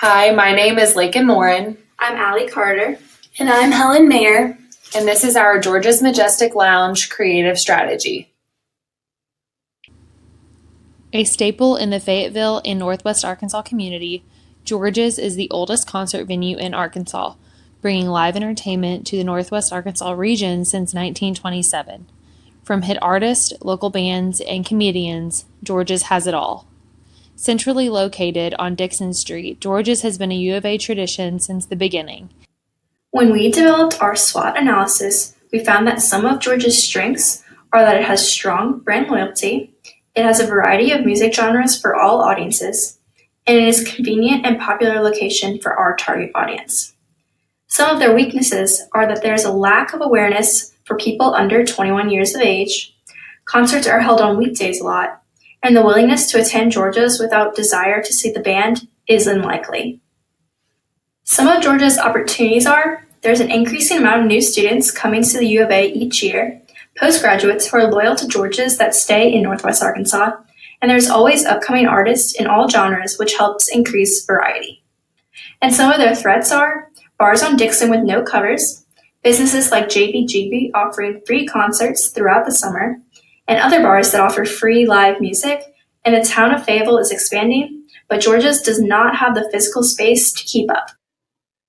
Hi, my name is Lakyn Moren, I'm Aeli Carter. And I'm Helen Mayer. and this is our Georgia's Majestic Lounge creative strategy. A staple in the Fayetteville and Northwest Arkansas community, George's is the oldest concert venue in Arkansas, bringing live entertainment to the Northwest Arkansas region since 1927. From hit artists, local bands, and comedians, George's has it all. Centrally located on Dixon Street, George's has been a U of A tradition since the beginning. When we developed our SWOT analysis, we found that some of George's strengths are that it has strong brand loyalty, it has a variety of music genres for all audiences, and it is a convenient and popular location for our target audience. Some of their weaknesses are that there is a lack of awareness for people under 21 years of age, concerts are held on weekdays a lot, and the willingness to attend George's without desire to see the band is unlikely. Some of Georgia's opportunities are there's an increasing amount of new students coming to the U of A each year, postgraduates who are loyal to Georgia's that stay in Northwest Arkansas, and there's always upcoming artists in all genres, which helps increase variety. And some of their threats are bars on Dixon with no covers, businesses like JBGB offering free concerts throughout the summer, and other bars that offer free live music, and the town of Fayetteville is expanding, but Georgia's does not have the physical space to keep up.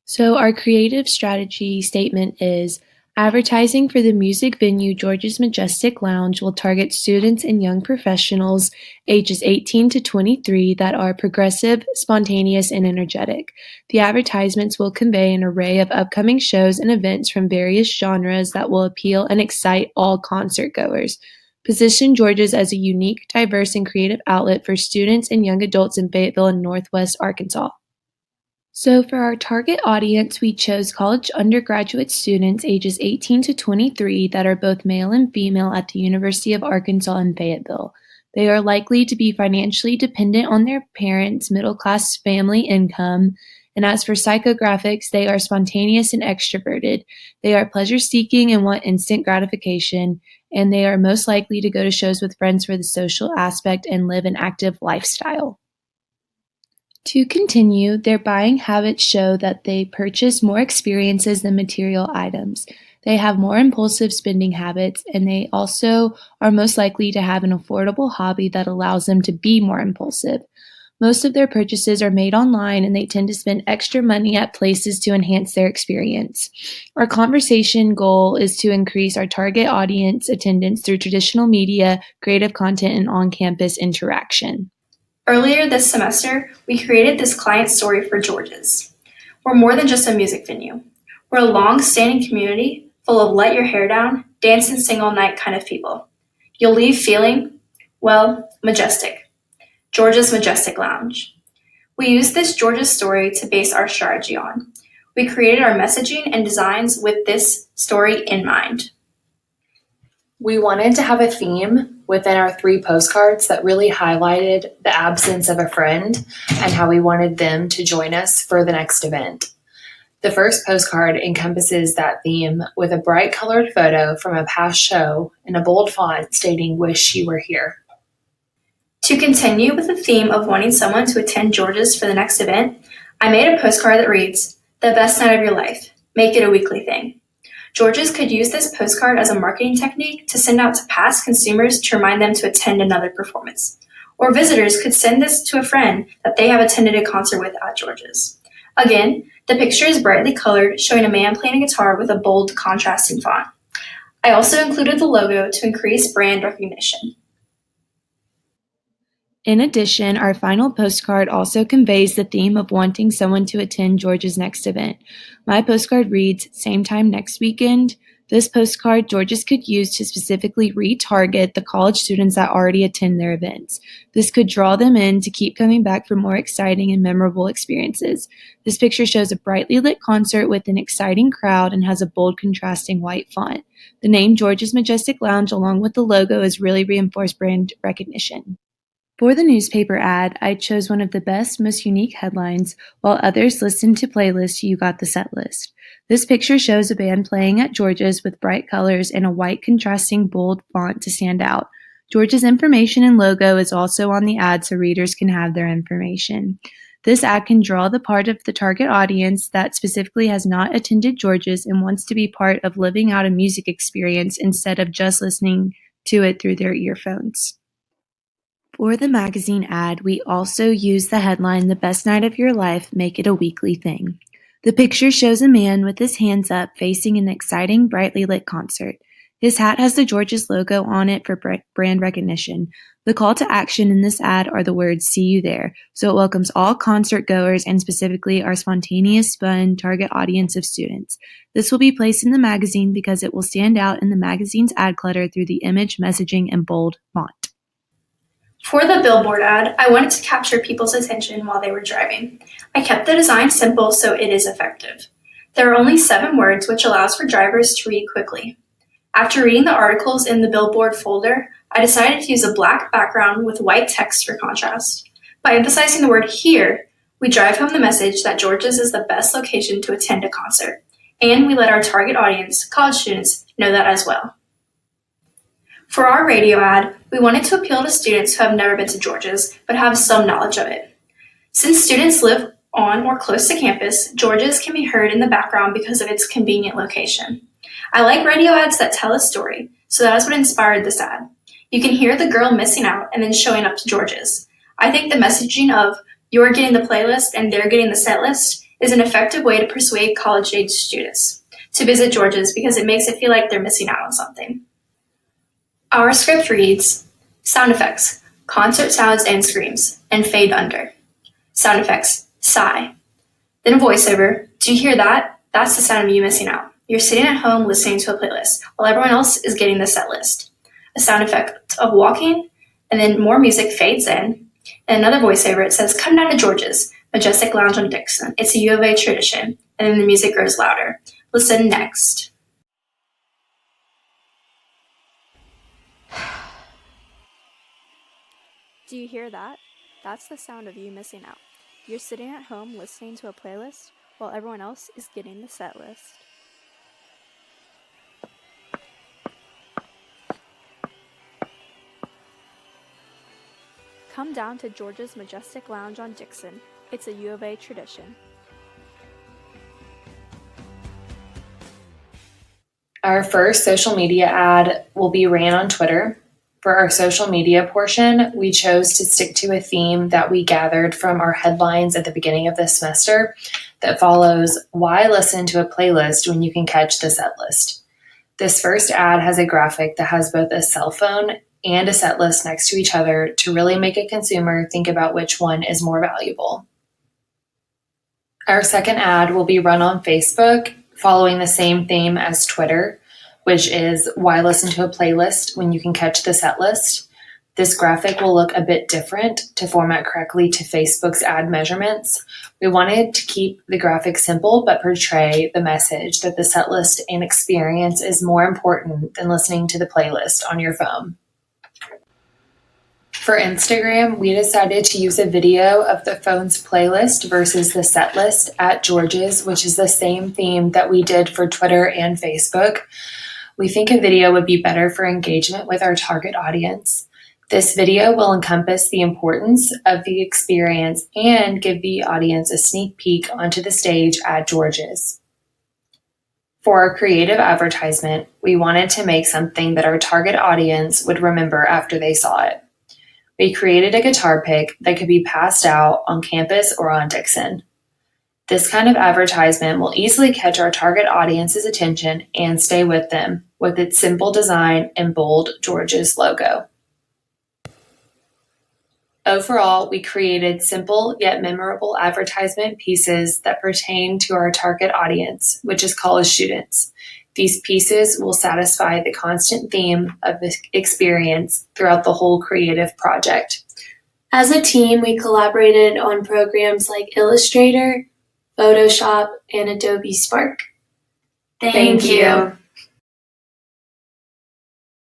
So our creative strategy statement is advertising for the music venue George's Majestic Lounge will target students and young professionals ages 18 to 23 that are progressive, spontaneous, and energetic. The advertisements will convey an array of upcoming shows and events from various genres that will appeal and excite all concert goers. Position George's as a unique, diverse, and creative outlet for students and young adults in Fayetteville and Northwest Arkansas. So for our target audience, we chose college undergraduate students ages 18 to 23 that are both male and female at the University of Arkansas in Fayetteville. They are likely to be financially dependent on their parents' middle-class family income. And as for psychographics, they are spontaneous and extroverted. They are pleasure-seeking and want instant gratification, and they are most likely to go to shows with friends for the social aspect and live an active lifestyle. To continue, their buying habits show that they purchase more experiences than material items. They have more impulsive spending habits, and they also are most likely to have an affordable hobby that allows them to be more impulsive. Most of their purchases are made online, and they tend to spend extra money at places to enhance their experience. Our conversation goal is to increase our target audience attendance through traditional media, creative content, and on-campus interaction. Earlier this semester, we created this client story for George's. We're more than just a music venue. We're a long-standing community full of let your hair down, dance and sing all night kind of people. You'll leave feeling, well, majestic. George's Majestic Lounge. We used this George's story to base our strategy on. We created our messaging and designs with this story in mind. We wanted to have a theme within our 3 postcards that really highlighted the absence of a friend and how we wanted them to join us for the next event. The first postcard encompasses that theme with a bright colored photo from a past show and a bold font stating "Wish you were here." To continue with the theme of wanting someone to attend George's for the next event, I made a postcard that reads, "The best night of your life. Make it a weekly thing." George's could use this postcard as a marketing technique to send out to past consumers to remind them to attend another performance. Or visitors could send this to a friend that they have attended a concert with at George's. Again, the picture is brightly colored, showing a man playing a guitar with a bold, contrasting font. I also included the logo to increase brand recognition. In addition, our final postcard also conveys the theme of wanting someone to attend George's next event. My postcard reads, "Same time next weekend." This postcard George's could use to specifically retarget the college students that already attend their events. This could draw them in to keep coming back for more exciting and memorable experiences. This picture shows a brightly lit concert with an exciting crowd and has a bold contrasting white font. The name George's Majestic Lounge along with the logo is really reinforced brand recognition. For the newspaper ad, I chose one of the best, most unique headlines, while others listened to playlists You Got the Set List. This picture shows a band playing at George's with bright colors and a white contrasting bold font to stand out. George's information and logo is also on the ad so readers can have their information. This ad can draw the part of the target audience that specifically has not attended George's and wants to be part of living out a music experience instead of just listening to it through their earphones. For the magazine ad, we also use the headline, "The Best Night of Your Life, Make It a Weekly Thing." The picture shows a man with his hands up facing an exciting, brightly lit concert. His hat has the George's logo on it for brand recognition. The call to action in this ad are the words, "See you there," so it welcomes all concert goers and specifically our spontaneous, fun target audience of students. This will be placed in the magazine because it will stand out in the magazine's ad clutter through the image, messaging, and bold font. For the billboard ad, I wanted to capture people's attention while they were driving. I kept the design simple so it is effective. There are only 7 words, which allows for drivers to read quickly. After reading the articles in the billboard folder, I decided to use a black background with white text for contrast. By emphasizing the word "here," we drive home the message that George's is the best location to attend a concert, and we let our target audience, college students, know that as well. For our radio ad, we wanted to appeal to students who have never been to George's but have some knowledge of it. Since students live on or close to campus, George's can be heard in the background because of its convenient location. I like radio ads that tell a story, so that is what inspired this ad. You can hear the girl missing out and then showing up to George's. I think the messaging of "you're getting the playlist and they're getting the set list" is an effective way to persuade college-age students to visit George's because it makes it feel like they're missing out on something. Our script reads: sound effects, concert sounds and screams, and fade under. Sound effects, sigh. Then a voiceover, "Do you hear that? That's the sound of you missing out. You're sitting at home listening to a playlist while everyone else is getting the set list." A sound effect of walking, and then more music fades in. And another voiceover, it says, "Come down to George's, Majestic Lounge on Dixon. It's a U of A tradition." And then the music grows louder. Listen next. Do you hear that? That's the sound of you missing out. You're sitting at home listening to a playlist while everyone else is getting the set list. Come down to George's Majestic Lounge on Dixon. It's a U of A tradition. Our first social media ad will be ran on Twitter. For our social media portion, we chose to stick to a theme that we gathered from our headlines at the beginning of this semester that follows, "Why listen to a playlist when you can catch the set list?" This first ad has a graphic that has both a cell phone and a set list next to each other to really make a consumer think about which one is more valuable. Our second ad will be run on Facebook, following the same theme as Twitter, which is "Why listen to a playlist when you can catch the set list?" This graphic will look a bit different to format correctly to Facebook's ad measurements. We wanted to keep the graphic simple but portray the message that the set list and experience is more important than listening to the playlist on your phone. For Instagram, we decided to use a video of the phone's playlist versus the set list at George's, which is the same theme that we did for Twitter and Facebook. We think a video would be better for engagement with our target audience. This video will encompass the importance of the experience and give the audience a sneak peek onto the stage at George's. For our creative advertisement, we wanted to make something that our target audience would remember after they saw it. We created a guitar pick that could be passed out on campus or on Dixon. This kind of advertisement will easily catch our target audience's attention and stay with them with its simple design and bold George's logo. Overall, we created simple yet memorable advertisement pieces that pertain to our target audience, which is college students. These pieces will satisfy the constant theme of the experience throughout the whole creative project. As a team, we collaborated on programs like Illustrator, Photoshop, and Adobe Spark. Thank you.